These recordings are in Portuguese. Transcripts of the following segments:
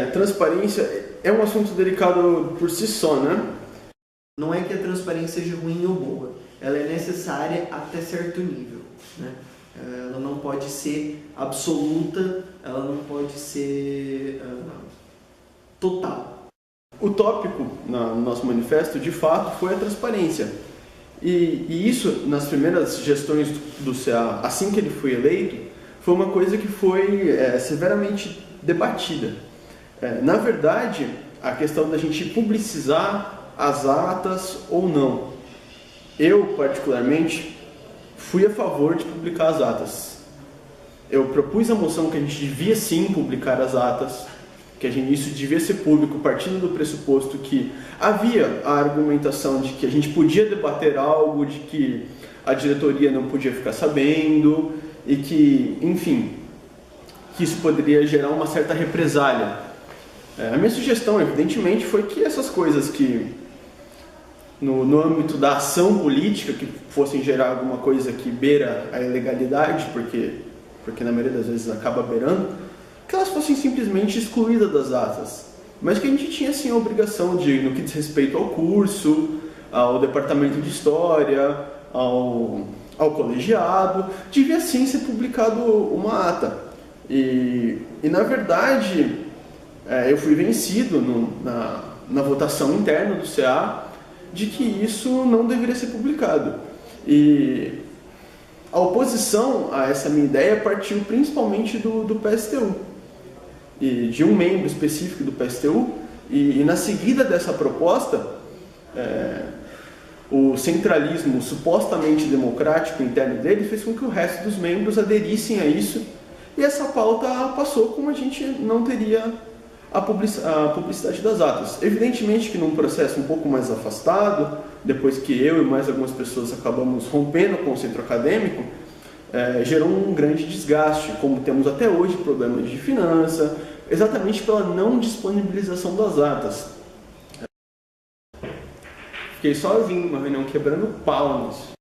transparência é um assunto delicado por si só, né? Não é que a transparência seja ruim ou boa, ela é necessária até certo nível, né? Ela não pode ser absoluta, ela não pode ser total. O tópico no nosso manifesto, de fato, foi a transparência. E isso, nas primeiras gestões do CA, assim que ele foi eleito, foi uma coisa que foi severamente debatida. Na verdade, a questão da gente publicizar as atas ou não. Eu, particularmente, fui a favor de publicar as atas. Eu propus a moção que a gente devia sim publicar as atas, que isso devia ser público, partindo do pressuposto que havia a argumentação de que a gente podia debater algo, de que a diretoria não podia ficar sabendo e que, enfim, que isso poderia gerar uma certa represália. A minha sugestão, evidentemente, foi que essas coisas que, no âmbito da ação política, que fossem gerar alguma coisa que beira a ilegalidade, porque na maioria das vezes acaba beirando, que elas fossem simplesmente excluídas das atas. Mas que a gente tinha, sim, a obrigação de, no que diz respeito ao curso, ao departamento de história, ao colegiado, devia, sim, ser publicado uma ata. E na verdade, eu fui vencido na votação interna do CA de que isso não deveria ser publicado. E a oposição a essa minha ideia partiu principalmente do PSTU. E de um membro específico do PSTU, e na seguida dessa proposta, o centralismo supostamente democrático interno dele fez com que o resto dos membros aderissem a isso, e essa pauta passou como a gente não teria a publicidade das atas. Evidentemente que num processo um pouco mais afastado, depois que eu e mais algumas pessoas acabamos rompendo com o centro acadêmico, gerou um grande desgaste, como temos até hoje problemas de finança, exatamente pela não disponibilização das atas. Fiquei sozinho numa reunião quebrando pau nisso.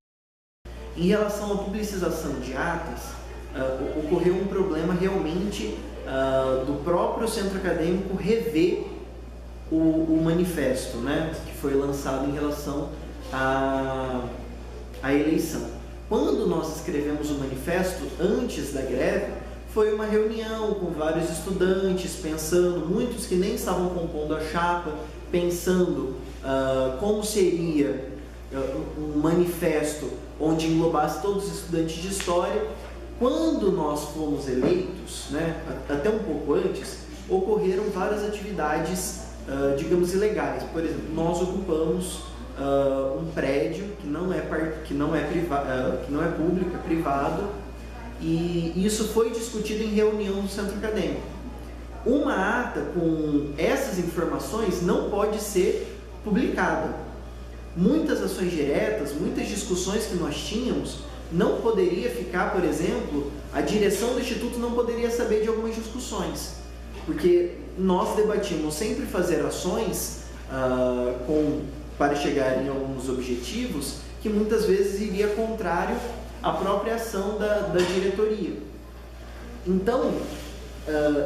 Em relação à publicização de atas, ocorreu um problema realmente do próprio centro acadêmico rever o manifesto, né, que foi lançado em relação à eleição. Quando nós escrevemos o manifesto antes da greve, foi uma reunião com vários estudantes, pensando, muitos que nem estavam compondo a chapa, pensando como seria um manifesto onde englobasse todos os estudantes de história. Quando nós fomos eleitos, né, até um pouco antes, ocorreram várias atividades, digamos, ilegais. Por exemplo, nós ocupamos um prédio que não é público, é privado, e isso foi discutido em reunião do centro acadêmico. Uma ata com essas informações não pode ser publicada. Muitas ações diretas, muitas discussões que nós tínhamos, não poderia ficar, por exemplo, a direção do Instituto não poderia saber de algumas discussões, porque nós debatimos sempre fazer ações para chegar em alguns objetivos que muitas vezes iria contrário à própria ação da diretoria. Então,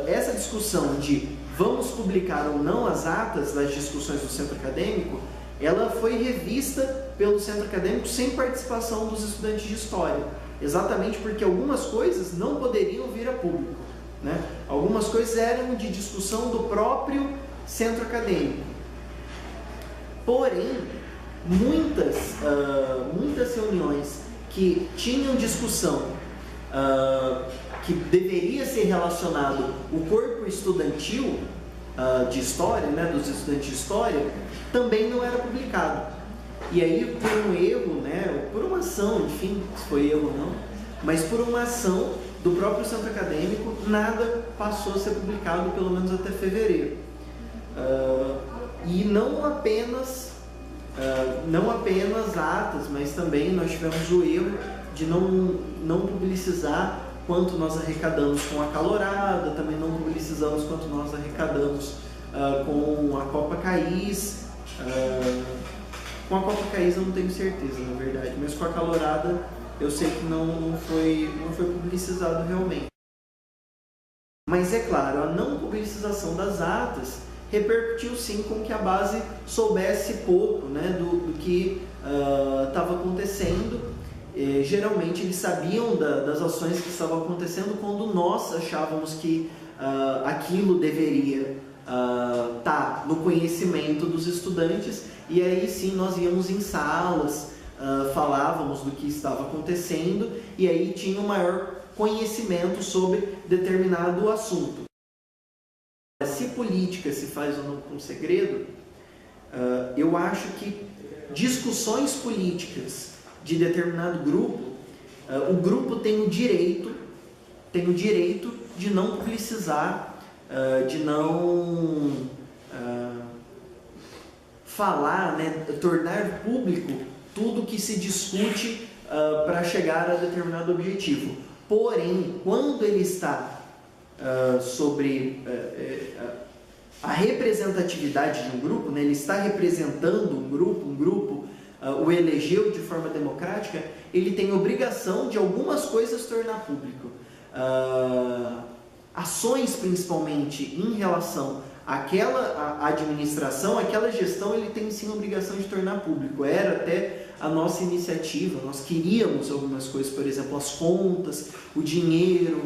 essa discussão de vamos publicar ou não as atas das discussões do centro acadêmico, ela foi revista pelo centro acadêmico sem participação dos estudantes de história, exatamente porque algumas coisas não poderiam vir a público, né? Algumas coisas eram de discussão do próprio centro acadêmico. Porém, muitas reuniões que tinham discussão que deveria ser relacionado o corpo estudantil de história, né, dos estudantes de história, também não era publicado. E aí, por um erro, né, por uma ação, enfim, se foi erro ou não, mas por uma ação do próprio centro acadêmico, nada passou a ser publicado, pelo menos até fevereiro. E não apenas atas, mas também nós tivemos o erro de não publicizar quanto nós arrecadamos com a calorada, também não publicizamos quanto nós arrecadamos com a Copa Caiz. Com a Copa Caiz eu não tenho certeza, na verdade, mas com a calorada eu sei que não foi publicizado realmente. Mas é claro, a não publicização das atas repercutiu sim com que a base soubesse pouco, né, do que estava acontecendo. Geralmente eles sabiam das ações que estavam acontecendo quando nós achávamos que aquilo deveria estar no conhecimento dos estudantes, e aí sim nós íamos em salas, falávamos do que estava acontecendo, e aí tinha um maior conhecimento sobre determinado assunto. Se política se faz ou não com segredo, eu acho que discussões políticas de determinado grupo, o grupo tem o direito de não publicizar, de não falar, né, tornar público tudo que se discute para chegar a determinado objetivo. Porém, quando ele está sobre a representatividade de um grupo, né, ele está representando um grupo o elegeu de forma democrática, ele tem obrigação de algumas coisas tornar público. Ações, principalmente, em relação àquela administração, aquela gestão, ele tem sim a obrigação de tornar público. Era até a nossa iniciativa, nós queríamos algumas coisas, por exemplo, as contas, o dinheiro,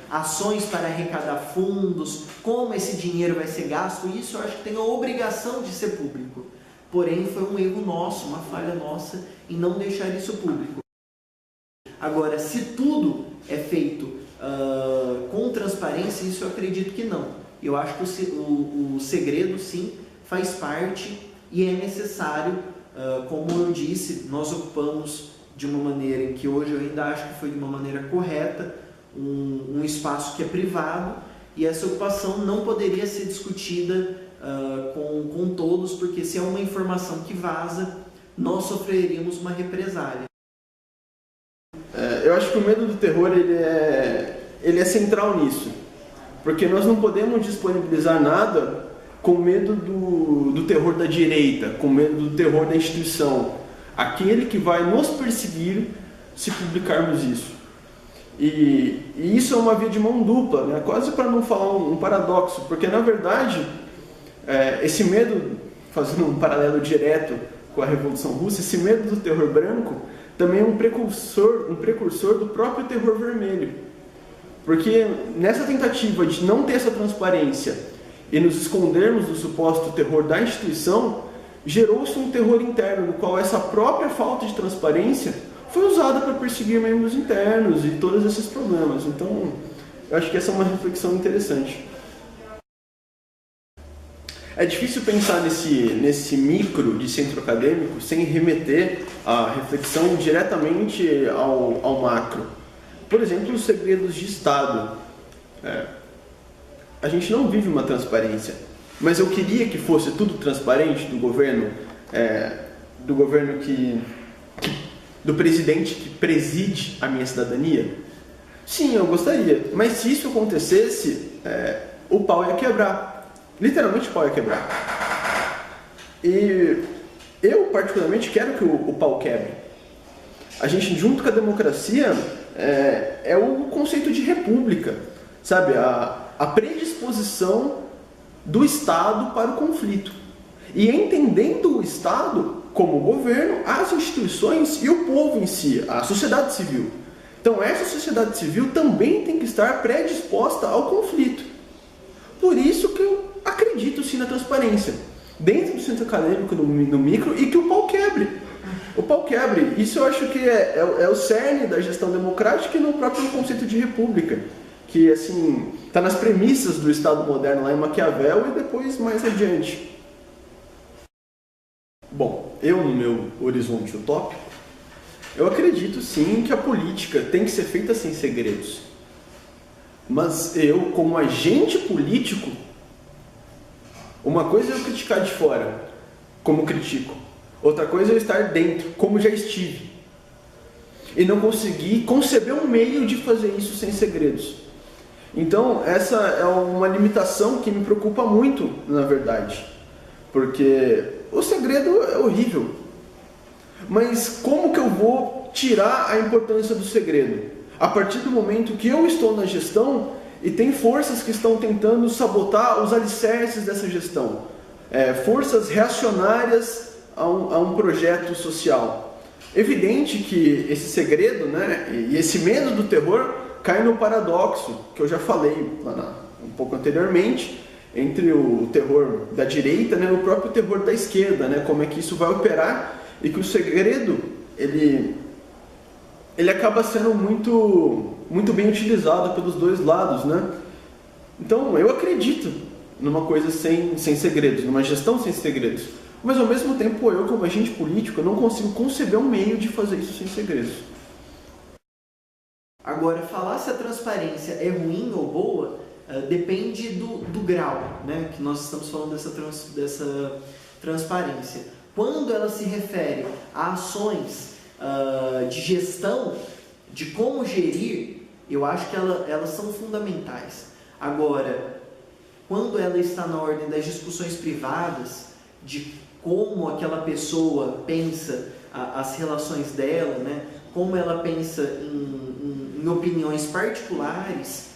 ações para arrecadar fundos, como esse dinheiro vai ser gasto, isso eu acho que tem a obrigação de ser público. Porém, foi um erro nosso, uma falha nossa em não deixar isso público. Agora, se tudo é feito com transparência, isso eu acredito que não. Eu acho que o segredo, sim, faz parte e é necessário. Como eu disse, nós ocupamos de uma maneira em que hoje eu ainda acho que foi de uma maneira correta, um espaço que é privado, e essa ocupação não poderia ser discutida com todos, porque se é uma informação que vaza, nós sofreríamos uma represália. Eu acho que o medo do terror ele é central nisso, porque nós não podemos disponibilizar nada com medo do terror da direita, com medo do terror da instituição, aquele que vai nos perseguir se publicarmos isso. E isso é uma via de mão dupla, né? Quase para não falar um paradoxo, porque na verdade esse medo, fazendo um paralelo direto com a Revolução Russa, esse medo do terror branco também é um precursor do próprio terror vermelho. Porque nessa tentativa de não ter essa transparência e nos escondermos do suposto terror da instituição, gerou-se um terror interno, no qual essa própria falta de transparência foi usada para perseguir membros internos e todos esses problemas. Então, eu acho que essa é uma reflexão interessante. É difícil pensar nesse micro de centro acadêmico sem remeter a reflexão diretamente ao macro. Por exemplo, os segredos de Estado. A gente não vive uma transparência, mas eu queria que fosse tudo transparente do governo do presidente que preside a minha cidadania. Sim, eu gostaria, mas se isso acontecesse, o pau ia quebrar. Literalmente o pau ia quebrar. E eu, particularmente, quero que o pau quebre. A gente, junto com a democracia, é o conceito de república, sabe? A predisposição do Estado para o conflito. E entendendo o Estado como governo, as instituições e o povo em si, a sociedade civil. Então, essa sociedade civil também tem que estar predisposta ao conflito. Por isso que eu acredito sim na transparência, dentro do centro acadêmico, no micro, e que o pau quebre. O pau quebre. Isso eu acho que é o cerne da gestão democrática e no próprio conceito de república, que assim está nas premissas do Estado moderno lá em Maquiavel e depois mais adiante. Bom, eu no meu horizonte utópico, eu acredito sim que a política tem que ser feita sem segredos. Mas eu, como agente político, uma coisa é eu criticar de fora, como critico. Outra coisa é eu estar dentro, como já estive. E não conseguir conceber um meio de fazer isso sem segredos. Então, essa é uma limitação que me preocupa muito, na verdade. Porque o segredo é horrível. Mas como que eu vou tirar a importância do segredo? A partir do momento que eu estou na gestão e tem forças que estão tentando sabotar os alicerces dessa gestão, forças reacionárias a um projeto social. Evidente que esse segredo, né, e esse medo do terror cai no paradoxo que eu já falei um pouco anteriormente, entre o terror da direita, né, e o próprio terror da esquerda, né, como é que isso vai operar, e que o segredo ele acaba sendo muito bem utilizado pelos dois lados, né? Então eu acredito numa coisa sem segredos, numa gestão sem segredos, mas ao mesmo tempo eu, como agente político, eu não consigo conceber um meio de fazer isso sem segredos. Agora, falar se a transparência é ruim ou boa depende do grau, né, que nós estamos falando dessa transparência. Quando ela se refere a ações de gestão, de como gerir, eu acho que elas são fundamentais. Agora, quando ela está na ordem das discussões privadas, de como aquela pessoa pensa as relações dela, né, como ela pensa em opiniões particulares,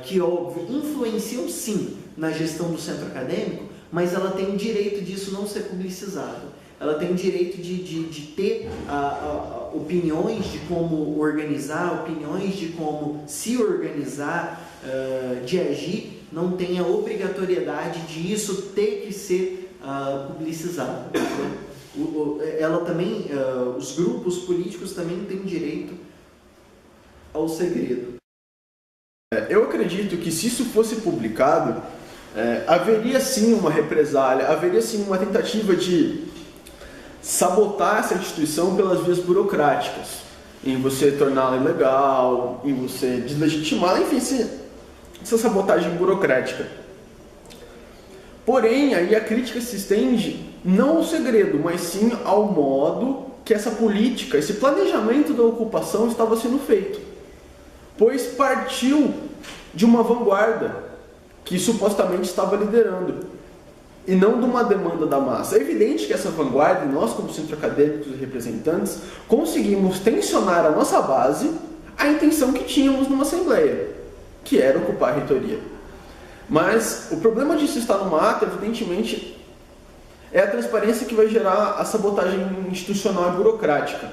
que óbvio influenciam sim na gestão do centro acadêmico, mas ela tem o direito disso não ser publicizado. Ela tem o direito de ter opiniões de como organizar, opiniões de como se organizar, de agir. Não tem a obrigatoriedade de isso ter que ser publicizado. Ela também, os grupos políticos também têm direito ao segredo. Eu acredito que se isso fosse publicado, haveria sim uma represália, haveria sim uma tentativa de sabotar essa instituição pelas vias burocráticas, em você torná-la ilegal, em você deslegitimá-la, enfim, essa sabotagem burocrática. Porém, aí a crítica se estende não ao segredo, mas sim ao modo que essa política, esse planejamento da ocupação estava sendo feito. Pois partiu de uma vanguarda que supostamente estava liderando, e não de uma demanda da massa. É evidente que essa vanguarda, e nós como centro acadêmicos e representantes, conseguimos tensionar a nossa base à intenção que tínhamos numa assembleia, que era ocupar a reitoria. Mas o problema disso estar numa ata, evidentemente, é a transparência que vai gerar a sabotagem institucional e burocrática.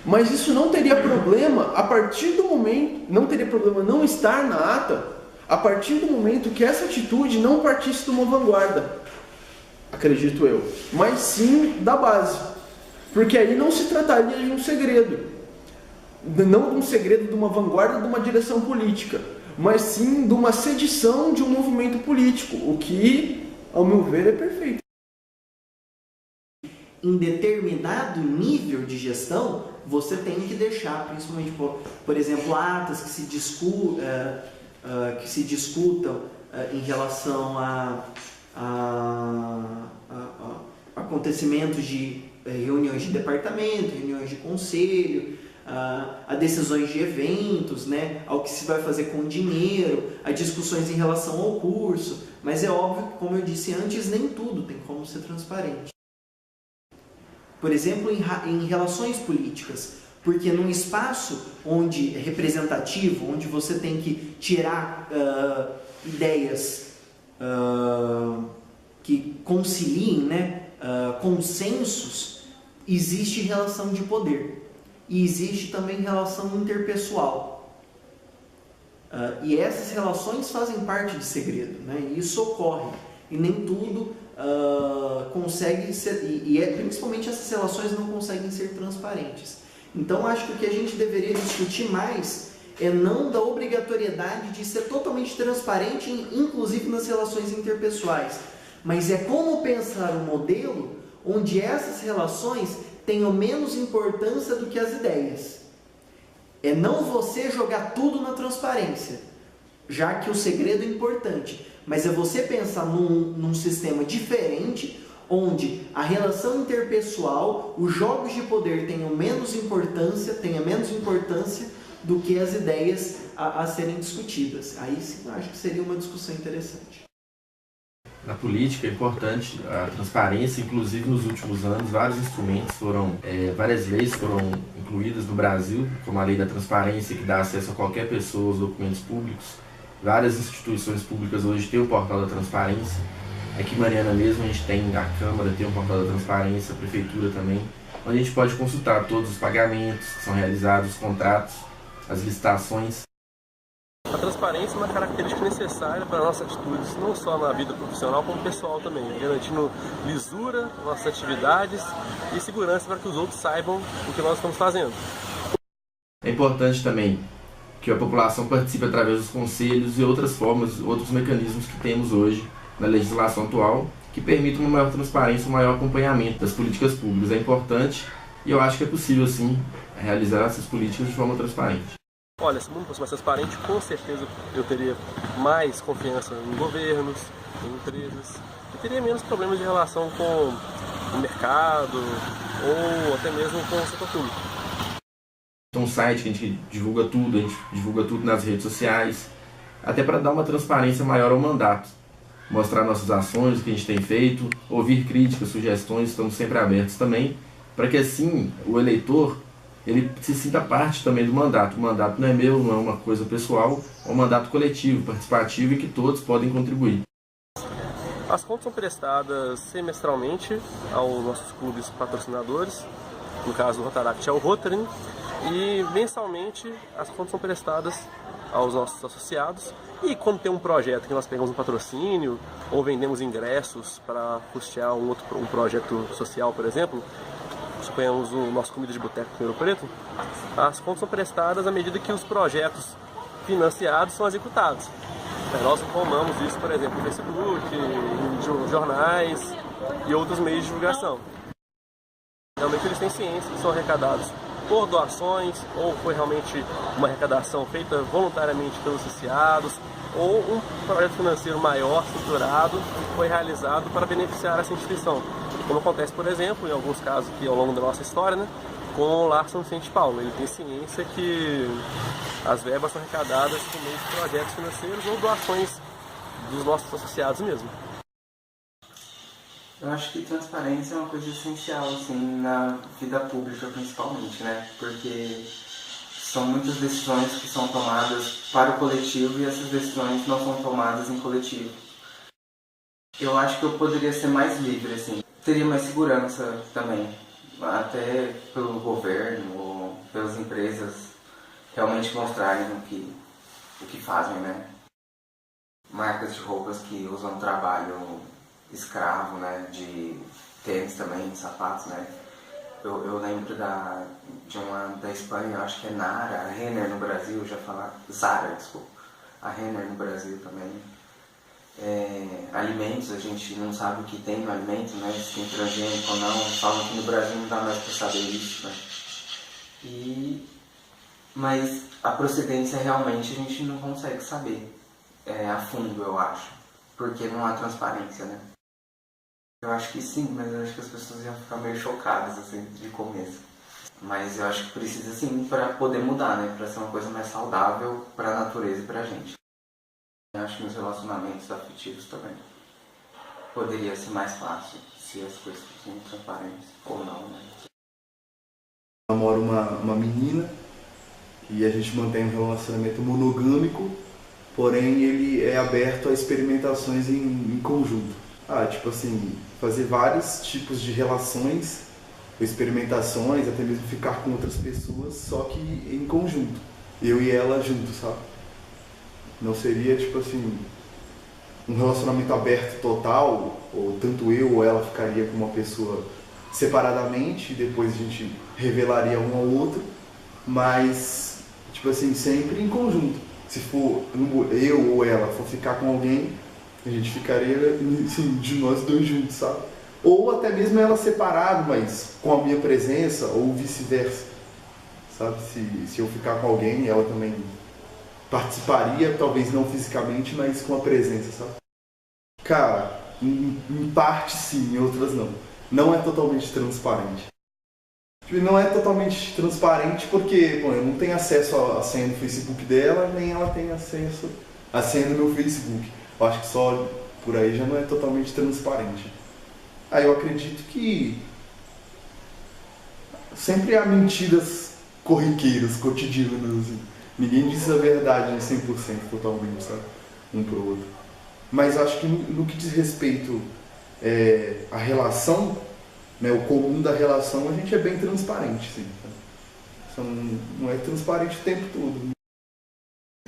Mas isso não teria problema a partir do momento, não teria problema não estar na ata, a partir do momento que essa atitude não partisse de uma vanguarda, acredito eu, mas sim da base. Porque aí não se trataria de um segredo, não de um segredo de uma vanguarda de uma direção política, mas sim de uma sedição de um movimento político, o que, ao meu ver, é perfeito. Em determinado nível de gestão, você tem que deixar, principalmente, por exemplo, atas que se discutam em relação a acontecimentos de reuniões de departamento, reuniões de conselho, a decisões de eventos, né, ao que se vai fazer com o dinheiro, a discussões em relação ao curso. Mas é óbvio que, como eu disse antes, nem tudo tem como ser transparente. Por exemplo, em relações políticas, porque num espaço onde é representativo, onde você tem que tirar ideias que conciliem, né, consensos, existe relação de poder e existe também relação interpessoal. E essas relações fazem parte de segredo, né, e isso ocorre, e nem tudo consegue ser, principalmente essas relações não conseguem ser transparentes. Então acho que o que a gente deveria discutir mais é não da obrigatoriedade de ser totalmente transparente, inclusive nas relações interpessoais, mas é como pensar um modelo onde essas relações tenham menos importância do que as ideias. É não você jogar tudo na transparência, já que o segredo é importante, mas é você pensar num sistema diferente, onde a relação interpessoal, os jogos de poder tenha menos importância do que as ideias a serem discutidas. Aí sim, eu acho que seria uma discussão interessante. Na política é importante a transparência, inclusive nos últimos anos vários instrumentos várias leis foram incluídas no Brasil, como a lei da transparência, que dá acesso a qualquer pessoa aos documentos públicos, Várias instituições públicas hoje têm o portal da transparência. Aqui em Mariana mesmo a gente tem a Câmara, tem o portal da transparência, a Prefeitura também, onde a gente pode consultar todos os pagamentos que são realizados, os contratos, as licitações. A transparência é uma característica necessária para nossas atitudes, não só na vida profissional, como pessoal também, garantindo lisura nas nossas atividades e segurança para que os outros saibam o que nós estamos fazendo. É importante também que a população participe através dos conselhos e outras formas, outros mecanismos que temos hoje na legislação atual, que permitam uma maior transparência, um maior acompanhamento das políticas públicas. É importante e eu acho que é possível, sim, realizar essas políticas de forma transparente. Olha, se o mundo fosse mais transparente, com certeza eu teria mais confiança em governos, em empresas, e teria menos problemas de relação com o mercado ou até mesmo com o setor público. Tem um site que a gente divulga tudo nas redes sociais, até para dar uma transparência maior ao mandato, mostrar nossas ações, o que a gente tem feito, ouvir críticas, sugestões, estamos sempre abertos também, para que assim o eleitor ele se sinta parte também do mandato. O mandato não é meu, não é uma coisa pessoal, é um mandato coletivo, participativo e que todos podem contribuir. As contas são prestadas semestralmente aos nossos clubes patrocinadores, no caso o Rotaract é o Rotary, e mensalmente as contas são prestadas aos nossos associados. E quando tem um projeto que nós pegamos um patrocínio ou vendemos ingressos para custear um projeto social, por exemplo, suponhamos o nosso Comida de Boteco em Ouro Preto, as contas são prestadas à medida que os projetos financiados são executados. Nós informamos isso, por exemplo, no Facebook, em jornais e outros meios de divulgação. Realmente eles têm ciência que são arrecadados por doações, ou foi realmente uma arrecadação feita voluntariamente pelos associados, ou um projeto financeiro maior, estruturado, foi realizado para beneficiar essa instituição. Como acontece, por exemplo, em alguns casos aqui ao longo da nossa história, né, com o Lar São Vicente de Paulo. Ele tem ciência que as verbas são arrecadadas por meio de projetos financeiros ou doações dos nossos associados mesmo. Eu acho que transparência é uma coisa essencial, assim, na vida pública principalmente, né? Porque são muitas decisões que são tomadas para o coletivo e essas decisões não são tomadas em coletivo. Eu acho que eu poderia ser mais livre, assim. Teria mais segurança também, até pelo governo ou pelas empresas realmente mostrarem o que fazem, né? Marcas de roupas que usam trabalho escravo, né? De tênis também, de sapatos, né? Eu lembro de uma da Espanha, eu acho que é Nara, a Renner no Brasil, já falar Zara, desculpa. A Renner no Brasil também. Alimentos, a gente não sabe o que tem no alimento, né? Se tem transgênico ou não, falam que no Brasil não dá mais para saber isso, né? Mas a procedência realmente a gente não consegue saber a fundo, eu acho, porque não há transparência, né? Eu acho que sim, mas eu acho que as pessoas iam ficar meio chocadas assim, de começo. Mas eu acho que precisa sim para poder mudar, né? Para ser uma coisa mais saudável para a natureza e para a gente. Eu acho que nos relacionamentos afetivos também poderia ser mais fácil se as coisas fossem transparentes ou não, né? Eu namoro uma menina e a gente mantém um relacionamento monogâmico, porém ele é aberto a experimentações em conjunto. Tipo assim, fazer vários tipos de relações, experimentações, até mesmo ficar com outras pessoas, só que em conjunto. Eu e ela juntos, sabe? Não seria, tipo assim, um relacionamento aberto total, ou tanto eu ou ela ficaria com uma pessoa separadamente, e depois a gente revelaria um ao outro, mas, tipo assim, sempre em conjunto. Se for eu ou ela for ficar com alguém, a gente ficaria, assim, de nós dois juntos, sabe? Ou até mesmo ela separado, mas com a minha presença, ou vice-versa, sabe? Se eu ficar com alguém, ela também participaria, talvez não fisicamente, mas com a presença, sabe? Cara, em parte sim, em outras não. Não é totalmente transparente. Não é totalmente transparente porque, bom, eu não tenho acesso à senha do Facebook dela, nem ela tem acesso à senha do meu Facebook. Eu acho que só por aí já não é totalmente transparente. Eu acredito que sempre há mentiras corriqueiras, cotidianas. Ninguém diz a verdade 100% totalmente, sabe? um pro outro. Mas acho que no que diz respeito à relação, né, o comum da relação, a gente é bem transparente, sim. Só não é transparente o tempo todo.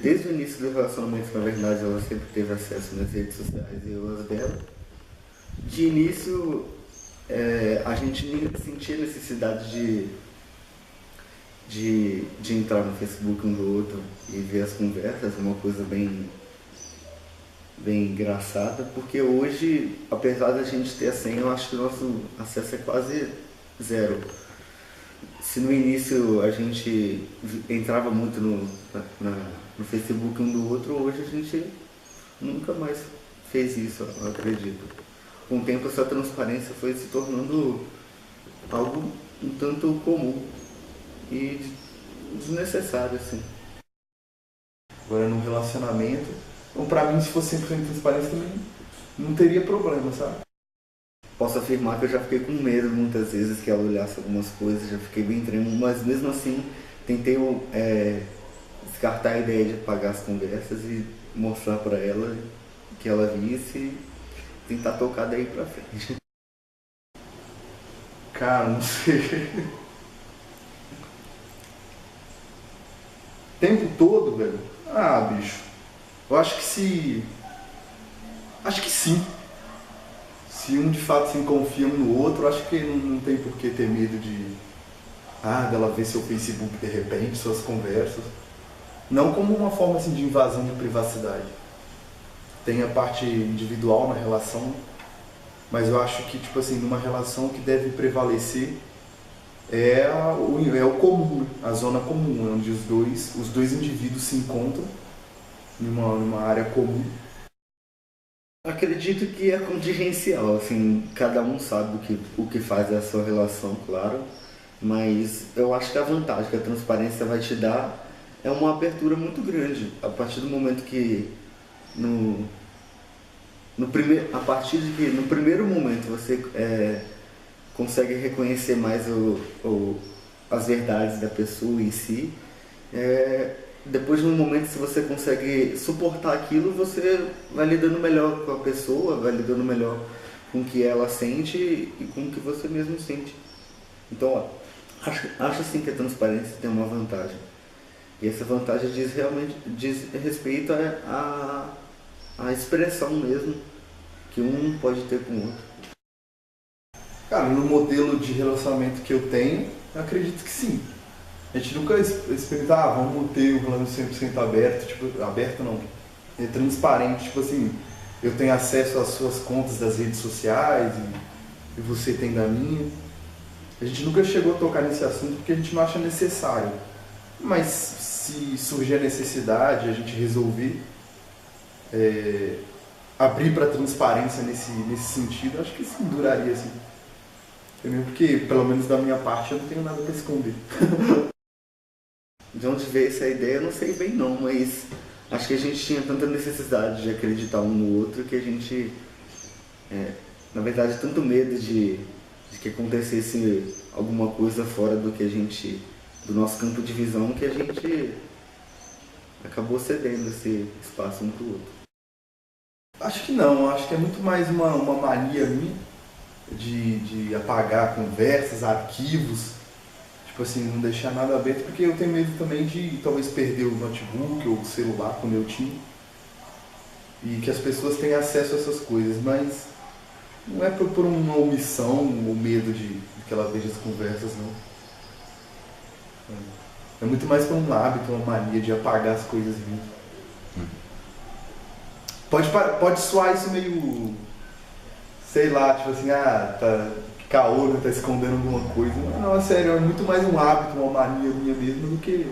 Desde o início do relacionamento, na verdade, ela sempre teve acesso nas redes sociais e eu as dela. De início, a gente sentia necessidade de entrar no Facebook um do outro e ver as conversas, uma coisa bem engraçada, porque hoje, apesar da gente ter a senha, eu acho que o nosso acesso é quase zero. Se no início a gente entrava muito no Facebook um do outro, hoje a gente nunca mais fez isso, eu acredito. Com o tempo essa transparência foi se tornando algo um tanto comum e desnecessário, assim. Agora no relacionamento, então pra mim se fosse 100% transparência também não teria problema, sabe? Posso afirmar que eu já fiquei com medo muitas vezes que ela olhasse algumas coisas, já fiquei bem trêmulo, mas mesmo assim tentei descartar a ideia de apagar as conversas e mostrar pra ela que ela visse e tentar tocar daí pra frente. Cara, não sei. Tempo todo, velho? Ah, bicho. Eu acho que sim. Se um de fato se confia um no outro, eu acho que não tem por que ter medo dela ver seu Facebook de repente, suas conversas. Não como uma forma assim, de invasão de privacidade. Tem a parte individual na relação, mas eu acho que tipo assim, numa relação que deve prevalecer é o comum, a zona comum, onde os dois indivíduos se encontram numa área comum. Acredito que é contingencial, assim, cada um sabe o que faz a sua relação, claro, mas eu acho que a vantagem que a transparência vai te dar é uma abertura muito grande. A partir do momento que no primeiro momento você consegue reconhecer mais as verdades da pessoa em si, depois de um momento, se você consegue suportar aquilo, você vai lidando melhor com a pessoa, vai lidando melhor com o que ela sente e com o que você mesmo sente. Então, acho sim que a transparência tem uma vantagem. E essa vantagem diz respeito à expressão mesmo que um pode ter com o outro. Cara, no modelo de relacionamento que eu tenho, eu acredito que sim. A gente nunca experimenta, vamos ter um relacionamento 100% aberto, tipo, aberto não, é transparente, tipo assim, eu tenho acesso às suas contas das redes sociais e você tem da minha. A gente nunca chegou a tocar nesse assunto porque a gente não acha necessário. Mas se surgir a necessidade, a gente resolver abrir para transparência nesse sentido, acho que sim, duraria assim. Entendeu? Porque, pelo menos da minha parte, eu não tenho nada para esconder. De onde veio essa ideia, eu não sei bem não, mas acho que a gente tinha tanta necessidade de acreditar um no outro que a gente, na verdade, tanto medo de que acontecesse alguma coisa fora do nosso campo de visão, que a gente acabou cedendo esse espaço um pro outro. Acho que não, acho que é muito mais uma mania minha de apagar conversas, arquivos, tipo assim, não deixar nada aberto, porque eu tenho medo também de talvez perder o notebook ou o celular, como eu tinha, e que as pessoas tenham acesso a essas coisas, mas não é por uma omissão ou medo de que ela veja as conversas, não. É muito mais por um hábito, uma mania de apagar as coisas mesmo. Pode soar isso meio, sei lá, tipo assim, caô, né, tá escondendo alguma coisa. Não, é sério, é muito mais um hábito, uma mania minha mesmo, do que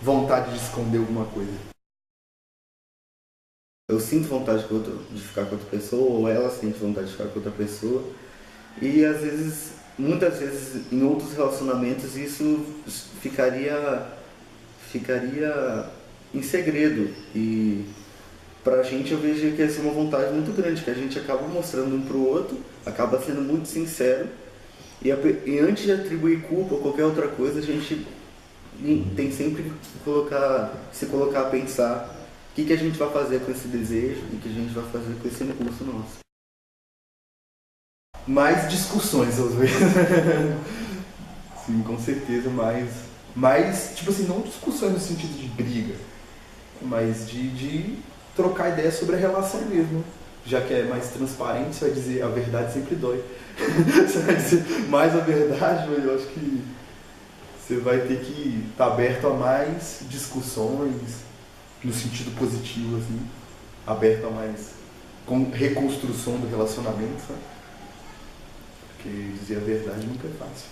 vontade de esconder alguma coisa. Eu sinto vontade de ficar com outra pessoa, ou ela sente vontade de ficar com outra pessoa, e às vezes, muitas vezes, em outros relacionamentos, isso ficaria em segredo. E pra gente eu vejo que essa é uma vontade muito grande, que a gente acaba mostrando um pro outro, acaba sendo muito sincero, e antes de atribuir culpa ou qualquer outra coisa, a gente tem sempre que se colocar a pensar que a gente vai fazer com esse desejo e o que a gente vai fazer com esse impulso nosso. Mais discussões, às vezes. Sim, com certeza, mais, tipo assim, não discussões no sentido de briga, mas de trocar ideias sobre a relação mesmo. Já que é mais transparente, você vai dizer a verdade sempre dói. Você vai dizer mais a verdade, mas eu acho que você vai ter que estar aberto a mais discussões, no sentido positivo, assim, aberto a mais reconstrução do relacionamento, sabe? Porque dizer a verdade nunca é fácil.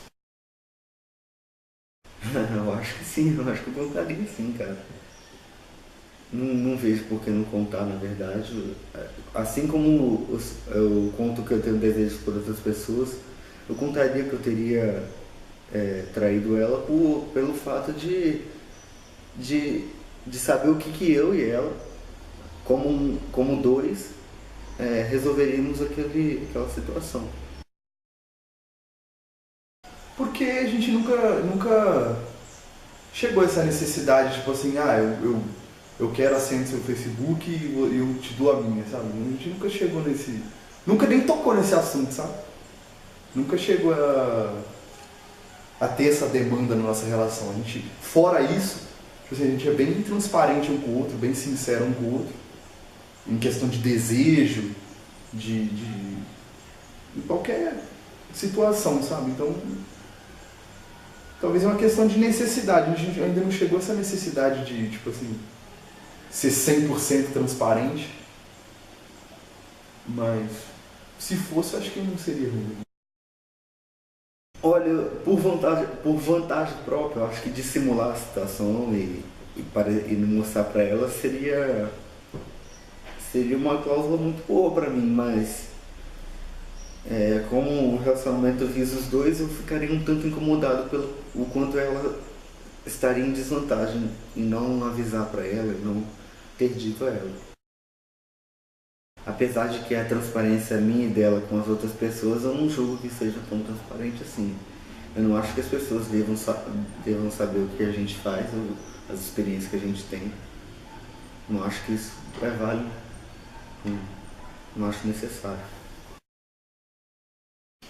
Eu acho que sim, eu acho que eu contaria sim, cara. Não vejo por que não contar, na verdade. Assim como eu conto que eu tenho desejos por outras pessoas, eu contaria que eu teria traído ela pelo fato de saber o que eu e ela, como dois, resolveríamos aquela situação. Porque a gente nunca chegou a essa necessidade, tipo assim, eu quero a senha do seu Facebook e eu te dou a minha, sabe? A gente nunca chegou nesse... Nunca nem tocou nesse assunto, sabe? Nunca chegou a ter essa demanda na nossa relação. A gente, fora isso, tipo assim, a gente é bem transparente um com o outro, bem sincero um com o outro, em questão de desejo, de qualquer situação, sabe? Então, talvez é uma questão de necessidade. A gente ainda não chegou a essa necessidade de, tipo assim, ser 100% transparente. Mas, se fosse, acho que não seria ruim. Olha, por vantagem própria, eu acho que dissimular a situação e mostrar para ela seria uma cláusula muito boa para mim, mas como o relacionamento visa os dois, eu ficaria um tanto incomodado pelo o quanto ela estaria em desvantagem em não avisar para ela, e não ter dito a ela. Apesar de que a transparência minha e dela com as outras pessoas, eu não julgo que seja tão transparente assim. Eu não acho que as pessoas devam saber o que a gente faz, ou as experiências que a gente tem. Não acho que isso é válido. Não acho necessário.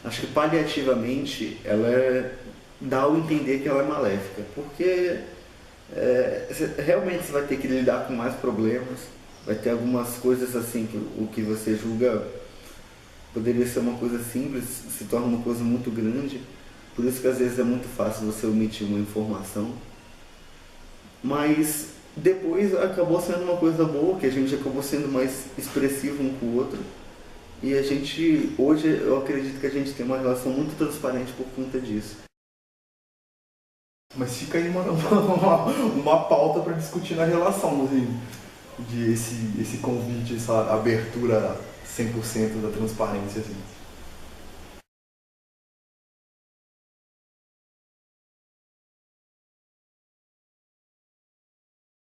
Acho que paliativamente ela dá ao entender que ela é maléfica, porque realmente você vai ter que lidar com mais problemas, vai ter algumas coisas assim que o que você julga poderia ser uma coisa simples, se torna uma coisa muito grande, por isso que às vezes é muito fácil você omitir uma informação, mas depois acabou sendo uma coisa boa, que a gente acabou sendo mais expressivo um com o outro. E a gente, hoje, eu acredito que a gente tem uma relação muito transparente por conta disso. Mas fica aí uma pauta para discutir na relação, assim, de esse convite, essa abertura 100% da transparência, assim.